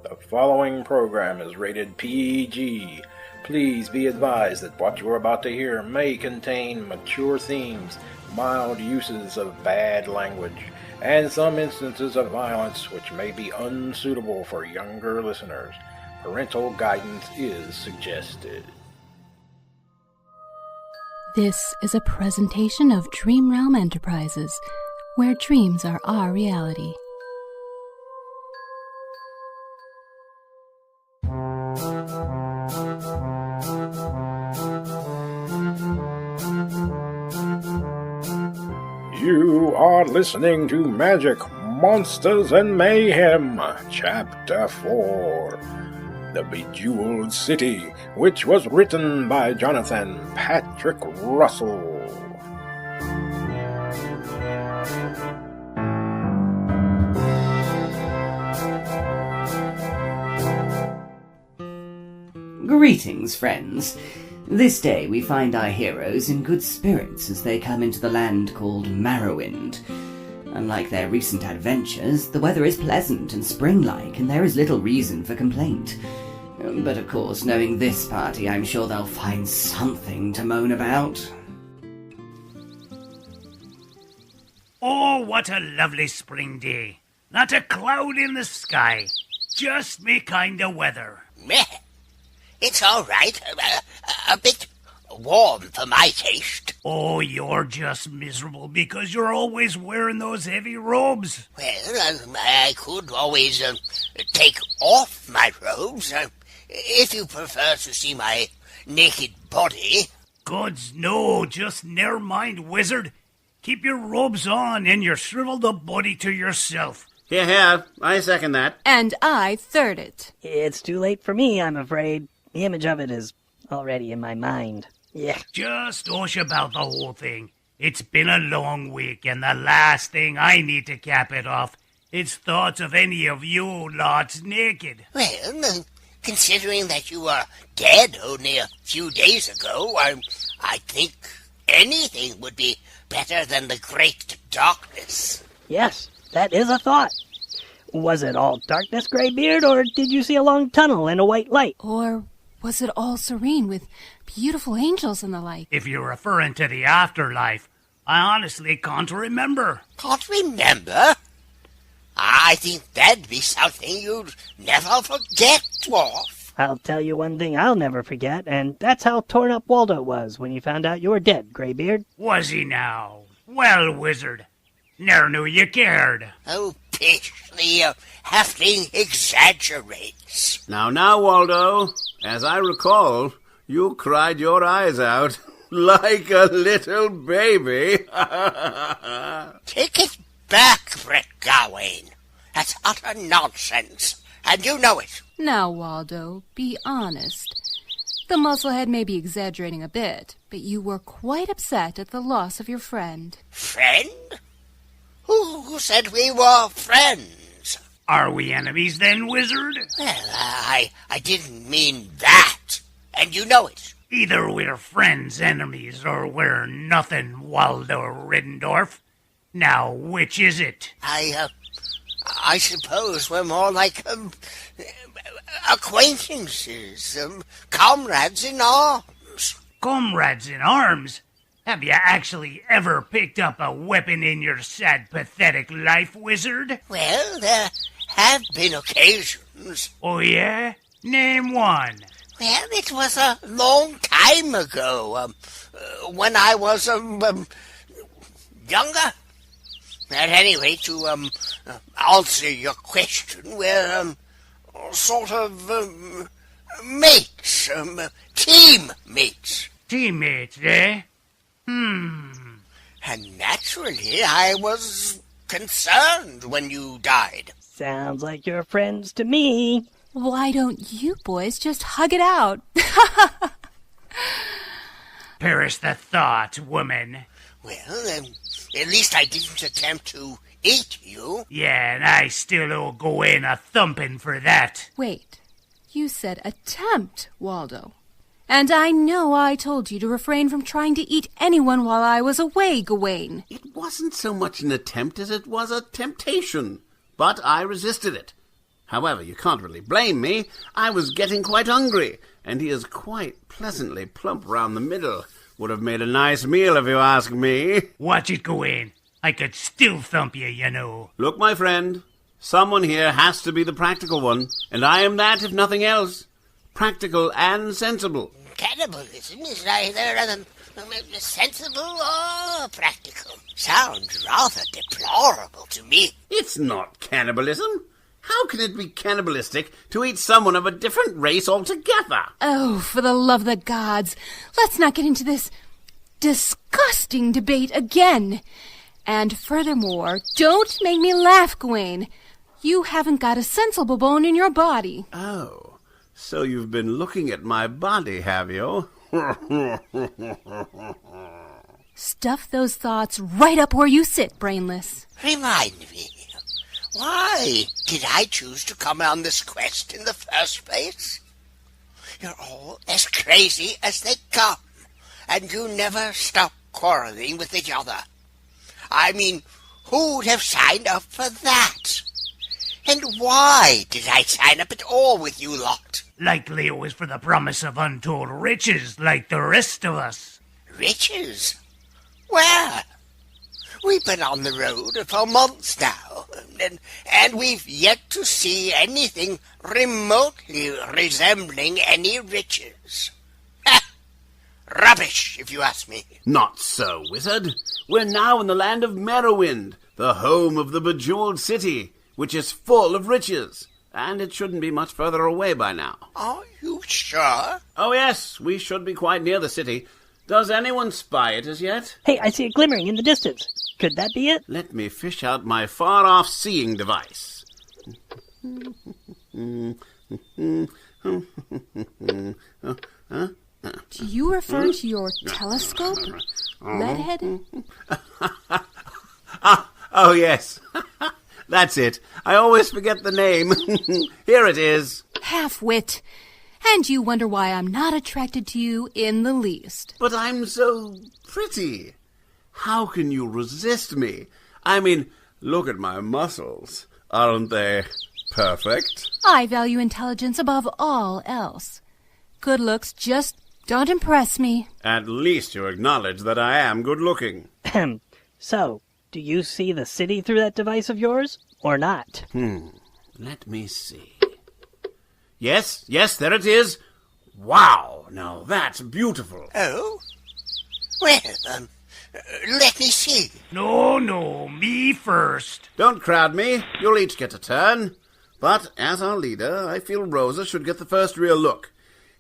The following program is rated PG. Please be advised that what you are about to hear may contain mature themes, mild uses of bad language, and some instances of violence which may be unsuitable for younger listeners. Parental guidance is suggested. This is a presentation of Dream Realm Enterprises, where dreams are our reality. You are listening to Magic, Monsters, and Mayhem, Chapter 4, The Bejewelled City, which was written by Jonathan Patrick Russell. Greetings, friends. This day we find our heroes in good spirits as they come into the land called Morrowind. Unlike their recent adventures, the weather is pleasant and spring-like, and there is little reason for complaint. But of course, knowing this party, I'm sure they'll find something to moan about. Oh, what a lovely spring day. Not a cloud in the sky. Just me kind of weather. Meh. It's all right. A bit warm for my taste. Oh, you're just miserable because you're always wearing those heavy robes. Well, I could always take off my robes, if you prefer to see my naked body. Gods, no, just never mind, wizard. Keep your robes on and your shriveled up body to yourself. Here, I second that. And I third it. It's too late for me, I'm afraid. The image of it is already in my mind. Yeah. Just hush about the whole thing. It's been a long week, and the last thing I need to cap it off is thoughts of any of you lots naked. Well, considering that you were dead only a few days ago, I think anything would be better than the great darkness. Yes, that is a thought. Was it all darkness, Greybeard, or did you see a long tunnel and a white light? Or was it all serene with beautiful angels and the like? If you're referring to the afterlife, I honestly can't remember. Can't remember? I think that'd be something you'd never forget, Dwarf. I'll tell you one thing I'll never forget, and that's how torn up Waldo was when he found out you were dead, Greybeard. Was he now? Well, wizard, never knew you cared. Oh, pish, the halfling exaggerates. Now, Waldo, as I recall, you cried your eyes out like a little baby. Take it back, Brett Gawain. That's utter nonsense, and you know it. Now, Waldo, be honest. The musclehead may be exaggerating a bit, but you were quite upset at the loss of your friend. Friend? Who said we were friends? Are we enemies then, wizard? Well, I didn't mean that, and you know it. Either we're friends, enemies, or we're nothing, Waldo Riddendorf. Now, which is it? I suppose we're more like, acquaintances, comrades in arms. Comrades in arms? Have you actually ever picked up a weapon in your sad, pathetic life, wizard? Well, there have been occasions. Oh, yeah? Name one. Well, it was a long time ago, when I was, younger. At any rate, to, answer your question, we're, sort of, mates, teammates. Teammates, eh? And naturally, I was concerned when you died. Sounds like you're friends to me. Why don't you boys just hug it out? Perish the thought, woman. Well, at least I didn't attempt to eat you. Yeah, and I still owe Gawain a thumping for that. Wait, you said attempt, Waldo. And I know I told you to refrain from trying to eat anyone while I was away, Gawain. It wasn't so much an attempt as it was a temptation, but I resisted it. However, you can't really blame me. I was getting quite hungry, and he is quite pleasantly plump round the middle. Would have made a nice meal if you ask me. Watch it go in. I could still thump you, you know. Look, my friend, someone here has to be the practical one, and I am that if nothing else. Practical and sensible. Cannibalism is neither sensible or practical. Sounds rather deplorable to me. It's not cannibalism. How can it be cannibalistic to eat someone of a different race altogether? Oh, for the love of the gods, let's not get into this disgusting debate again. And furthermore, don't make me laugh, Gawain. You haven't got a sensible bone in your body. Oh, so you've been looking at my body, have you? Stuff those thoughts right up where you sit, brainless. Remind me, why did I choose to come on this quest in the first place? You're all as crazy as they come, and you never stop quarreling with each other. I mean, who'd have signed up for that? And why did I sign up at all with you lot? Likely it was for the promise of untold riches like the rest of us. Riches? Where? We've been on the road for months now, and we've yet to see anything remotely resembling any riches. Rubbish, if you ask me. Not so, wizard. We're now in the land of Merrowind, the home of the Bejewelled city, which is full of riches. And it shouldn't be much further away by now. Are you sure? Oh, yes, we should be quite near the city. Does anyone spy it as yet? Hey, I see it glimmering in the distance. Could that be it? Let me fish out my far-off seeing device. Do you refer to your telescope, Leadhead? Oh, yes. That's it. I always forget the name. Here it is. Half-wit. And you wonder why I'm not attracted to you in the least. But I'm so pretty. How can you resist me? I mean, look at my muscles. Aren't they perfect? I value intelligence above all else. Good looks just don't impress me. At least you acknowledge that I am good-looking. So, do you see the city through that device of yours, or not? Let me see. Yes, there it is. Wow, now that's beautiful. Oh? Well, let me see. No, me first. Don't crowd me. You'll each get a turn. But as our leader, I feel Rosa should get the first real look.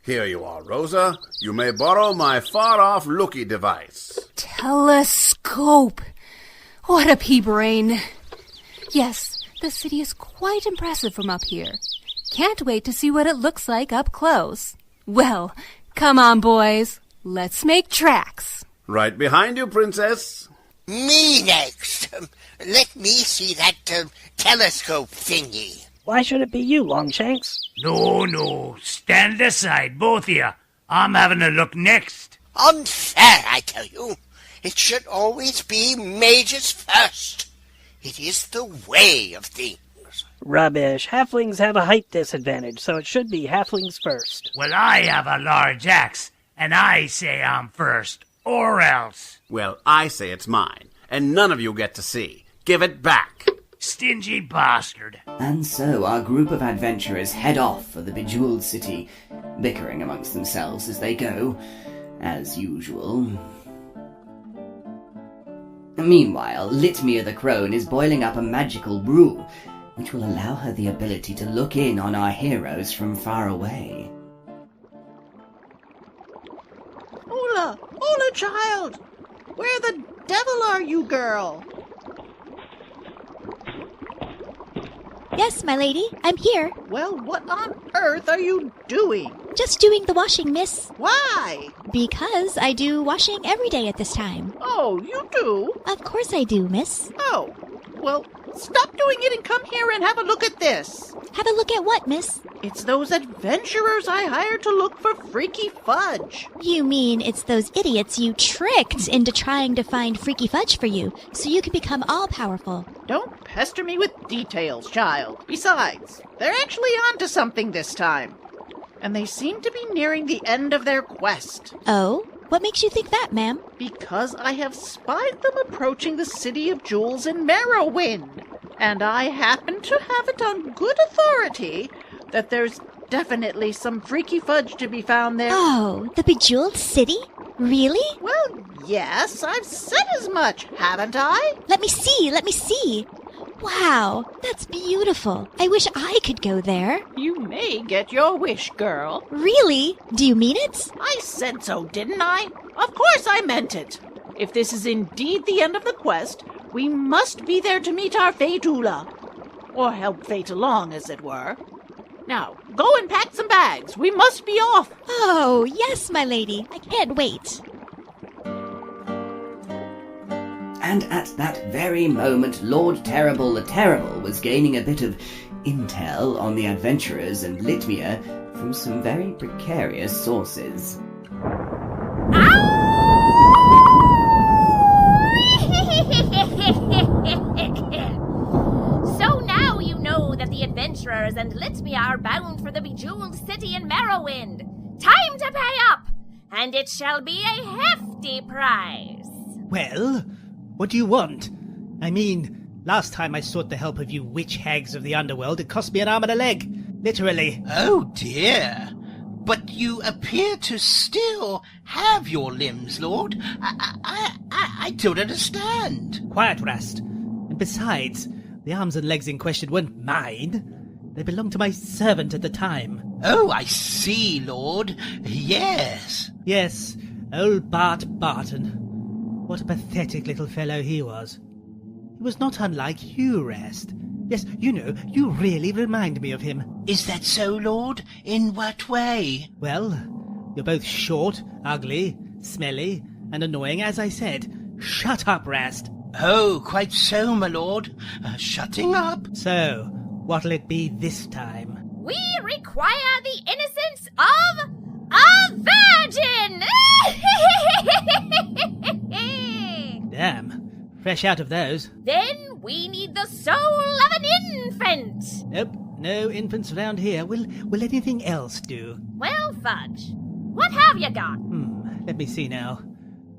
Here you are, Rosa. You may borrow my far-off looky device. Telescope. What a pea-brain. Yes, the city is quite impressive from up here. Can't wait to see what it looks like up close. Well, come on, boys. Let's make tracks. Right behind you, Princess. Me next. Let me see that telescope thingy. Why should it be you, Longshanks? No, stand aside, both of you. I'm having a look next. Unfair, I tell you. It should always be mages first. It is the way of things. Rubbish. Halflings have a height disadvantage, so it should be halflings first. Well, I have a large axe, and I say I'm first, or else. Well, I say it's mine, and none of you get to see. Give it back. Stingy bastard. And so our group of adventurers head off for the Bejewelled city, bickering amongst themselves as they go, as usual. Meanwhile, Litmia the Crone is boiling up a magical brew, which will allow her the ability to look in on our heroes from far away. Ola, child! Where the devil are you, girl? Yes, my lady, I'm here. Well, what on earth are you doing? Just doing the washing, miss. Why? Because I do washing every day at this time. Oh, you do? Of course I do, miss. Oh, well, Stop doing it and come here and have a look at this. Have a look at what, miss? It's those adventurers I hired to look for Freaky Fudge. You mean it's those idiots you tricked into trying to find Freaky Fudge for you, so you can become all-powerful. Don't pester me with details, child. Besides, they're actually onto something this time. And they seem to be nearing the end of their quest. Oh? What makes you think that, ma'am? Because I have spied them approaching the City of Jewels in Morrowind. And I happen to have it on good authority that there's definitely some Freaky Fudge to be found there. Oh, the Bejewelled City? Really? Well, yes, I've said as much, haven't I? Let me see. Wow, that's beautiful. I wish I could go there. You may get your wish, girl. Really? Do you mean it? I said so, didn't I? Of course I meant it. If this is indeed the end of the quest, we must be there to meet our Fatula. Or help fate along, as it were. Now, go and pack some bags. We must be off. Oh, yes, my lady. I can't wait. And at that very moment, Lord Terrible the Terrible was gaining a bit of intel on the adventurers and Litmia from some very precarious sources. So now you know that the adventurers and Litmia are bound for the Bejewelled City in Morrowind. Time to pay up, and it shall be a hefty prize. Well, what do you want? I mean, last time I sought the help of you witch hags of the underworld, it cost me an arm and a leg. Literally. Oh dear. But you appear to still have your limbs, Lord. I don't understand. Quiet, Rast. And besides, the arms and legs in question weren't mine. They belonged to my servant at the time. Oh, I see, Lord. Yes. Yes, old Bart Barton. What a pathetic little fellow he was. He was not unlike you, Rast. Yes, you know, you really remind me of him. Is that so, Lord? In what way? Well, you're both short, ugly, smelly, and annoying, as I said. Shut up, Rast. Oh, quite so, my lord. Shutting up. So, what'll it be this time? We require the innocence of a virgin! Damn, fresh out of those. Then we need the soul of an infant. Nope, no infants around here. Will anything else do? Well, Fudge, what have you got? Let me see now.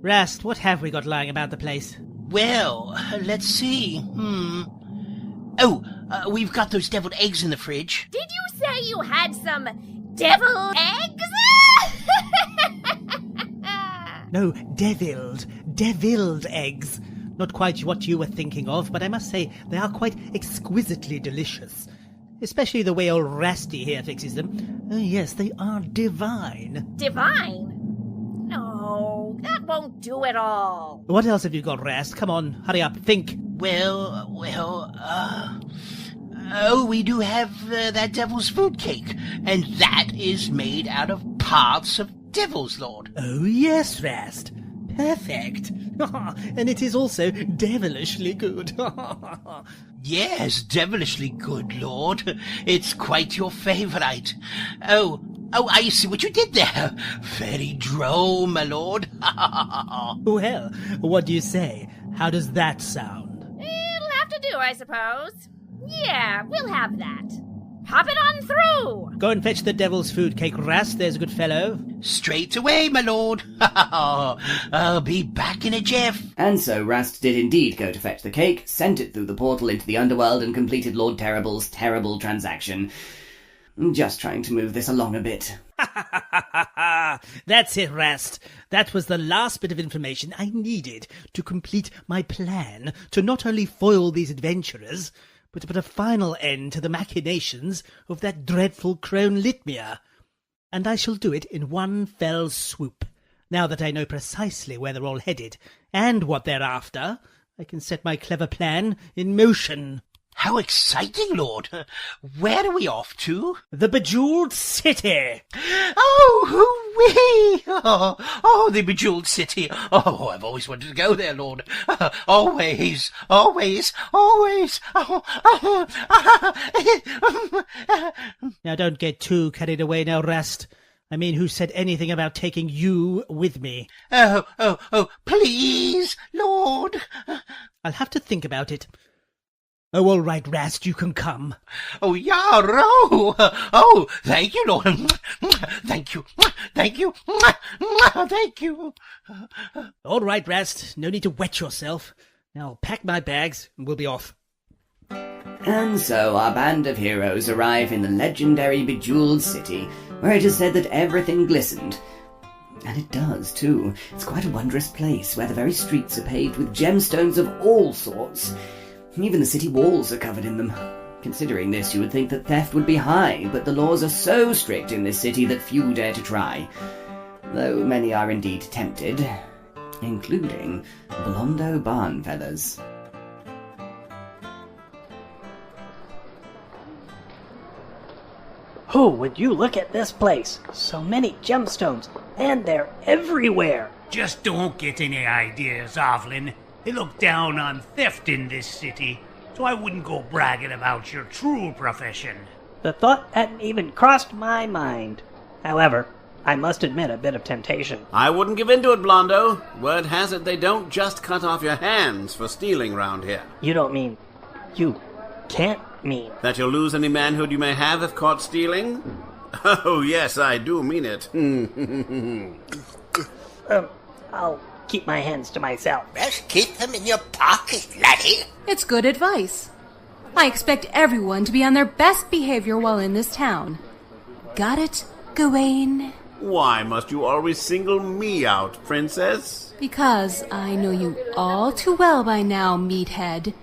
Rast, what have we got lying about the place? Well, let's see. Oh, we've got those deviled eggs in the fridge. Did you say you had some devil eggs? No, deviled eggs. Not quite what you were thinking of, but I must say they are quite exquisitely delicious. Especially the way old Rasty here fixes them. Oh yes, they are divine. Divine? No, that won't do at all. What else have you got, Rast? Come on, hurry up, think. Oh, we do have that devil's food cake, and that is made out of parts of devils, Lord. Oh yes, Rast. Perfect. And it is also devilishly good. Yes, devilishly good, Lord. It's quite your favourite. Oh, I see what you did there. Very droll, my lord. Well, what do you say? How does that sound? It'll have to do, I suppose. Yeah, we'll have that. Hop it on through! Go and fetch the devil's food cake, Rast, there's a good fellow. Straight away, my lord. I'll be back in a jiff. And so Rast did indeed go to fetch the cake, sent it through the portal into the underworld, and completed Lord Terrible's terrible transaction. Just trying to move this along a bit. That's it, Rast. That was the last bit of information I needed to complete my plan to not only foil these adventurers, but to put a final end to the machinations of that dreadful crone Litmia. And I shall do it in one fell swoop. Now that I know precisely where they're all headed, and what they're after, I can set my clever plan in motion. How exciting, Lord! Where are we off to? The Bejewelled City! Oh, Whee! Oh, the Bejewelled City. Oh, I've always wanted to go there, Lord. Always. Now don't get too carried away now, Rast. I mean, who said anything about taking you with me? Oh, please, Lord. I'll have to think about it. Oh, all right, Rast, you can come. Oh, Yarrow! Oh, thank you, Lord. Thank you. Thank you. All right, Rast, no need to wet yourself. Now I'll pack my bags and we'll be off. And so our band of heroes arrive in the legendary Bejewelled City, where it is said that everything glistened. And it does, too. It's quite a wondrous place, where the very streets are paved with gemstones of all sorts. Even the city walls are covered in them. Considering this, you would think that theft would be high, but the laws are so strict in this city that few dare to try. Though many are indeed tempted, including Blondo Barnfeathers. Oh, would you look at this place? So many gemstones, and they're everywhere. Just don't get any ideas, Ovlin. They look down on theft in this city, so I wouldn't go bragging about your true profession. The thought hadn't even crossed my mind. However, I must admit a bit of temptation. I wouldn't give in to it, Blondo. Word has it they don't just cut off your hands for stealing round here. You don't mean... You can't mean... That you'll lose any manhood you may have if caught stealing? Oh, yes, I do mean it. I'll keep my hands to myself. Best keep them in your pocket, laddie. It's good advice. I expect everyone to be on their best behavior while in this town. Got it, Gawain? Why must you always single me out, Princess? Because I know you all too well by now, meathead.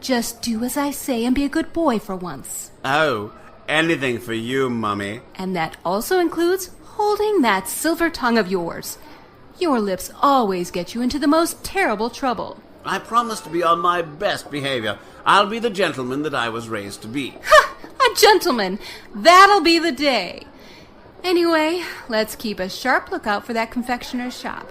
Just do as I say and be a good boy for once. Oh, anything for you, Mummy. And that also includes holding that silver tongue of yours. Your lips always get you into the most terrible trouble. I promise to be on my best behavior. I'll be the gentleman that I was raised to be. Ha! A gentleman! That'll be the day. Anyway, let's keep a sharp lookout for that confectioner's shop.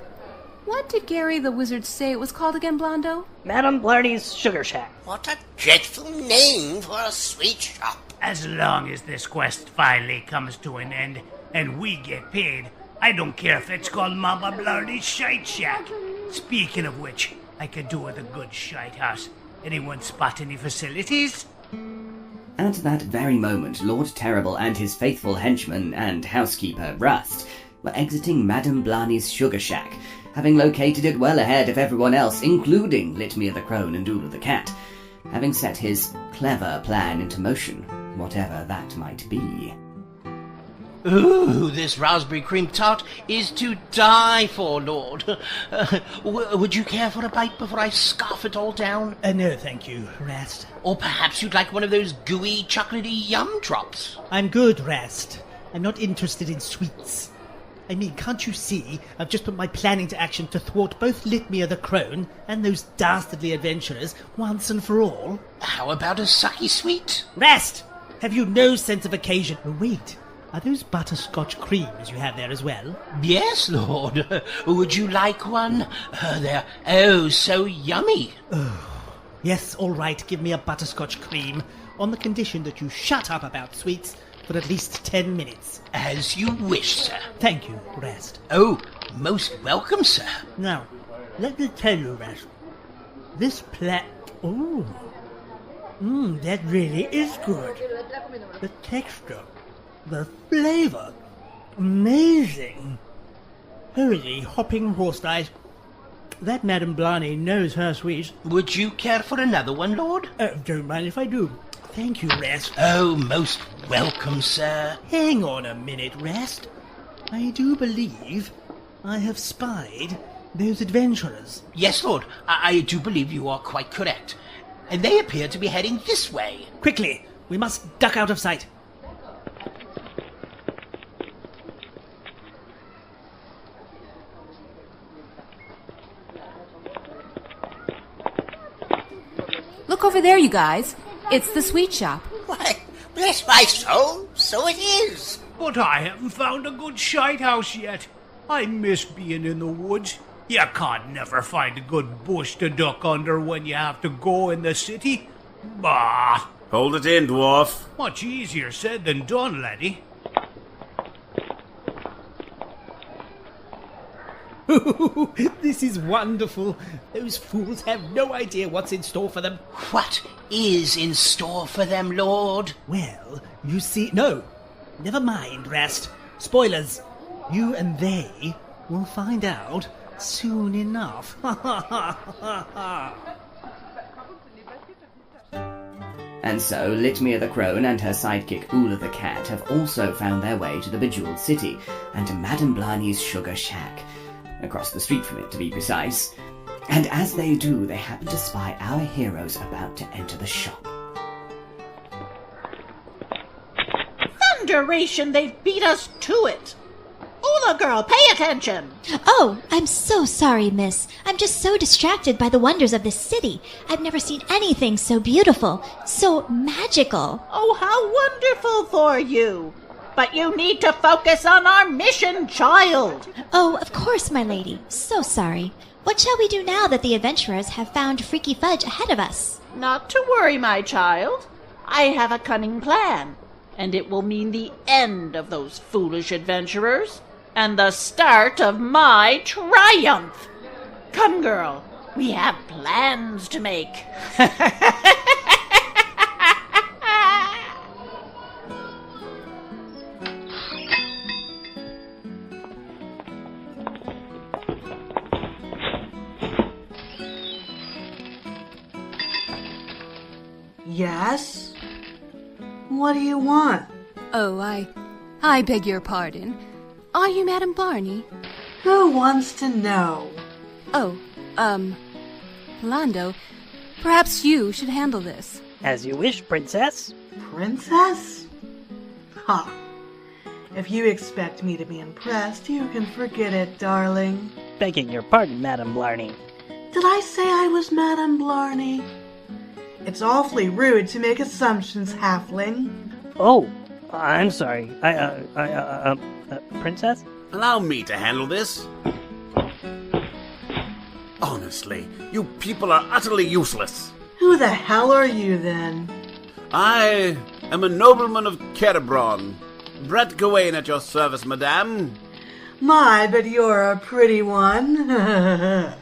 What did Gary the Wizard say it was called again, Blondo? Madame Blarney's Sugar Shack. What a dreadful name for a sweet shop. As long as this quest finally comes to an end and we get paid, I don't care if it's called Mama Blarney's Shite Shack. Speaking of which, I could do with a good shite house. Anyone spot any facilities? At that very moment, Lord Terrible and his faithful henchman and housekeeper, Rust, were exiting Madame Blarney's Sugar Shack, having located it well ahead of everyone else, including Litmia the Crone and Doodle the Cat, having set his clever plan into motion, whatever that might be. Ooh, this raspberry cream tart is to die for, Lord. Would you care for a bite before I scarf it all down? No, thank you, Rast. Or perhaps you'd like one of those gooey, chocolatey yum drops? I'm good, Rast. I'm not interested in sweets. I mean, can't you see I've just put my plan into action to thwart both Litmia the Crone and those dastardly adventurers once and for all? How about a sucky sweet? Rast! Have you no sense of occasion? Wait, are those butterscotch creams you have there as well? Yes, Lord. Would you like one? They're oh so yummy. Yes, all right, give me a butterscotch cream, on the condition that you shut up about sweets for at least 10 minutes. As you wish, sir. Thank you, Rast. Oh, most welcome, sir. Now, let me tell you, Rast, this that really is good. The texture, the flavor, amazing. Holy hopping horse eyes. That Madame Blarney knows her sweets. Would you care for another one, Lord? Don't mind if I do. Thank you, Rast. Oh, most welcome, sir. Hang on a minute, Rast. I do believe I have spied those adventurers. Yes, Lord. I do believe you are quite correct. And they appear to be heading this way. Quickly! We must duck out of sight. Look over there, you guys. It's the sweet shop. Why, bless my soul, so it is. But I haven't found a good shite house yet. I miss being in the woods. You can't never find a good bush to duck under when you have to go in the city. Bah! Hold it in, dwarf. Much easier said than done, laddie. This is wonderful. Those fools have no idea what's in store for them. What is in store for them, Lord? Well, you see... No, never mind, Rast. Spoilers. You and they will find out soon enough. And so, Litmia the Crone and her sidekick Ula the Cat have also found their way to the Bejewelled City and to Madame Blarney's Sugar Shack. Across the street from it, to be precise. And as they do, they happen to spy our heroes about to enter the shop. Thunderation, they've beat us to it. Ula girl, pay attention. Oh, I'm so sorry, miss. I'm just so distracted by the wonders of this city. I've never seen anything so beautiful, so magical. Oh, how wonderful for you. But you need to focus on our mission, child. Oh, of course, my lady. So sorry. What shall we do now that the adventurers have found Freaky Fudge ahead of us? Not to worry, my child. I have a cunning plan, and it will mean the end of those foolish adventurers and the start of my triumph. Come, girl, we have plans to make. Yes? What do you want? Oh, I beg your pardon. Are you Madame Barney? Who wants to know? Oh, Lando, perhaps you should handle this. As you wish, princess. Princess? Ha! If you expect me to be impressed, you can forget it, darling. Begging your pardon, Madame Blarney. Did I say I was Madame Blarney? It's awfully rude to make assumptions, halfling. Oh, I'm sorry. Princess? Allow me to handle this. Honestly, you people are utterly useless. Who the hell are you, then? I am a nobleman of Cerebron. Brett Gawain at your service, madame. My, but you're a pretty one.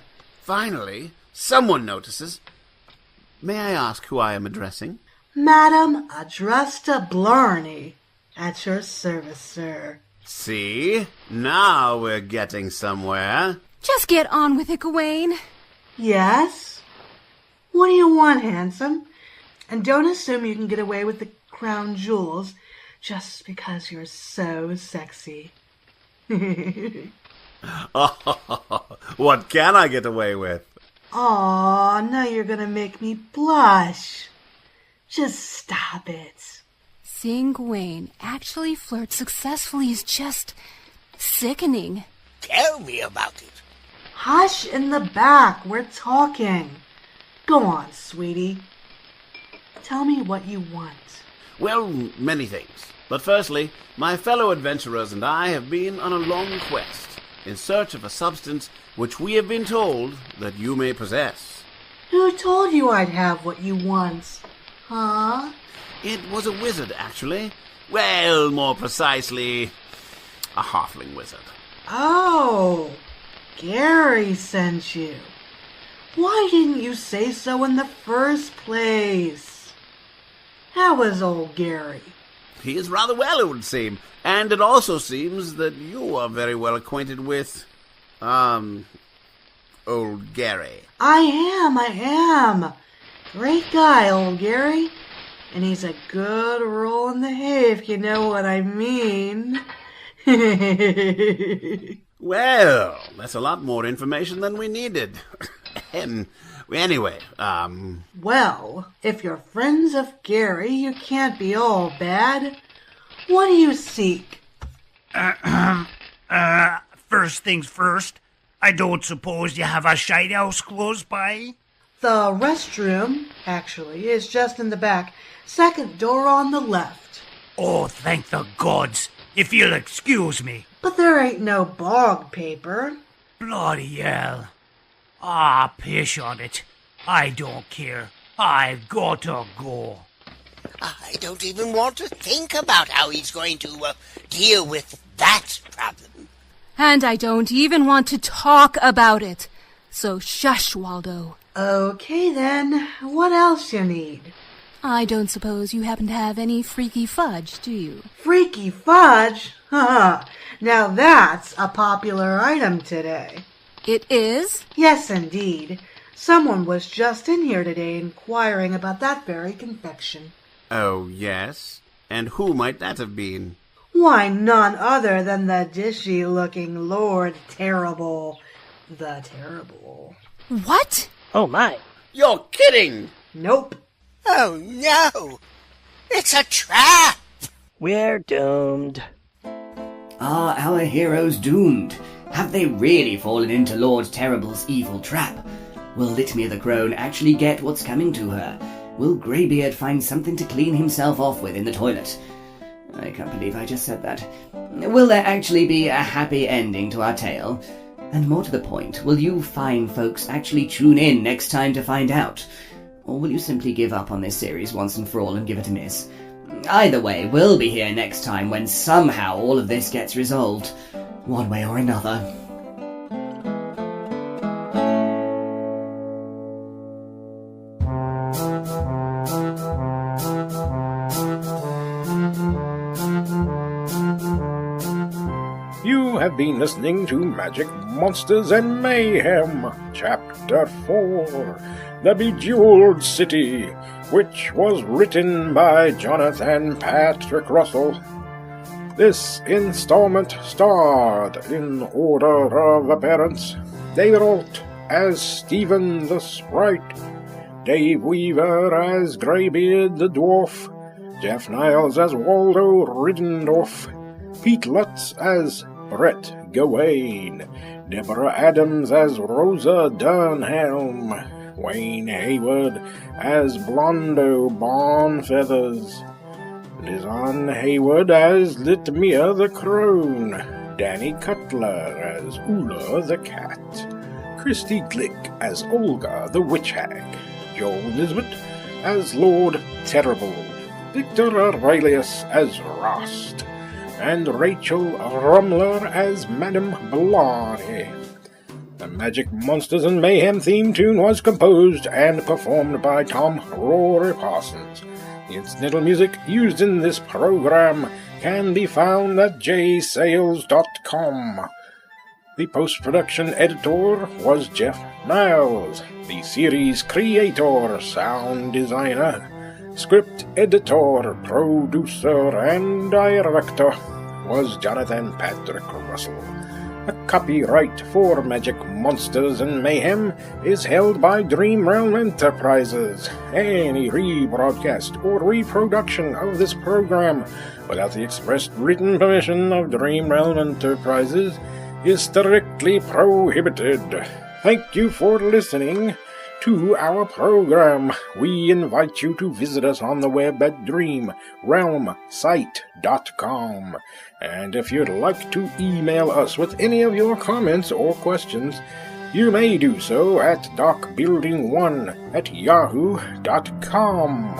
Finally, someone notices. May I ask who I am addressing? Madam Adrasta Blarney, at your service, sir. See? Now we're getting somewhere. Just get on with it, Gawain. Yes? What do you want, handsome? And don't assume you can get away with the crown jewels just because you're so sexy. What can I get away with? Aw, now you're gonna make me blush. Just stop it. Seeing Gawain actually flirt successfully is just sickening. Tell me about it. Hush in the back, we're talking. Go on, sweetie. Tell me what you want. Well, many things. But firstly, my fellow adventurers and I have been on a long quest in search of a substance which we have been told that you may possess. Who told you I'd have what you want? Huh? It was a wizard, actually. Well, more precisely, a halfling wizard. Oh, Gary sent you. Why didn't you say so in the first place? How is old Gary? He is rather well, it would seem. And it also seems that you are very well acquainted with, old Gary. I am. Great guy, old Gary. And he's a good roll in the hay, if you know what I mean. Well, that's a lot more information than we needed. Anyway, Well, if you're friends of Gary, you can't be all bad. What do you seek? First things first, I don't suppose you have a shite house close by? The restroom, actually, is just in the back. Second door on the left. Oh, thank the gods, if you'll excuse me. But there ain't no bog paper. Bloody hell. Ah, pish on it. I don't care. I've got to go. I don't even want to think about how he's going to deal with that problem. And I don't even want to talk about it. So shush, Waldo. Okay then, what else you need? I don't suppose you happen to have any Freaky Fudge, do you? Freaky Fudge? Now that's a popular item today. It is? Yes, indeed. Someone was just in here today inquiring about that very confection. Oh, yes? And who might that have been? Why, none other than the dishy-looking Lord Terrible. The Terrible. What? Oh, my. You're kidding! Nope. Oh, no! It's a trap! We're doomed. Are our heroes doomed? Have they really fallen into Lord Terrible's evil trap? Will Litmia the Crone actually get what's coming to her? Will Greybeard find something to clean himself off with in the toilet? I can't believe I just said that. Will there actually be a happy ending to our tale? And more to the point, will you fine folks actually tune in next time to find out? Or will you simply give up on this series once and for all and give it a miss? Either way, we'll be here next time when somehow all of this gets resolved, one way or another. You have been listening to Magic, Monsters, and Mayhem, Chapter 4, The Bejewelled City, which was written by Jonathan Patrick Russell. This installment starred, in order of appearance, David Alt as Stephen the Sprite, Dave Weaver as Greybeard the Dwarf, Jeff Niles as Waldo Riddendorf, Pete Lutz as Brett Gawain, Deborah Adams as Rosa Durnhelm, Wayne Hayward as Blondo Bonfeathers, Lizanne Hayward as Litmia the Crone, Danny Cutler as Ula the Cat, Christy Glick as Olga the Witch Hag, Joel Nisbet as Lord Terrible, Victor Aurelius as Rost, and Rachel Rumler as Madame Blarney. The Magic, Monsters, and Mayhem theme tune was composed and performed by Tom Rory Parsons. The incidental music used in this program can be found at jsales.com. The post-production editor was Jeff Niles. The series creator, sound designer, script editor, producer, and director was Jonathan Patrick Russell. The copyright for Magic, Monsters, and Mayhem is held by Dream Realm Enterprises. Any rebroadcast or reproduction of this program without the expressed written permission of Dream Realm Enterprises is strictly prohibited. Thank you for listening to our program. We invite you to visit us on the web at dreamrealmsite.com. And if you'd like to email us with any of your comments or questions, you may do so at docbuilding1@yahoo.com.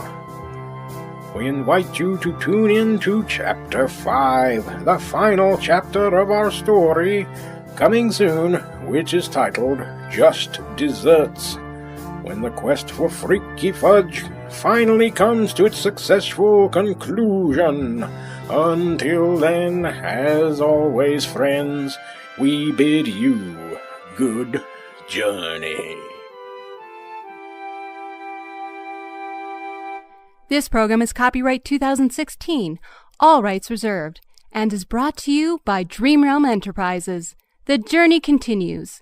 We invite you to tune in to Chapter 5, the final chapter of our story, coming soon, which is titled Just Desserts, when the quest for Freaky Fudge finally comes to its successful conclusion. Until then, as always, friends, we bid you good journey. This program is copyright 2016, all rights reserved, and is brought to you by Dream Realm Enterprises. The journey continues.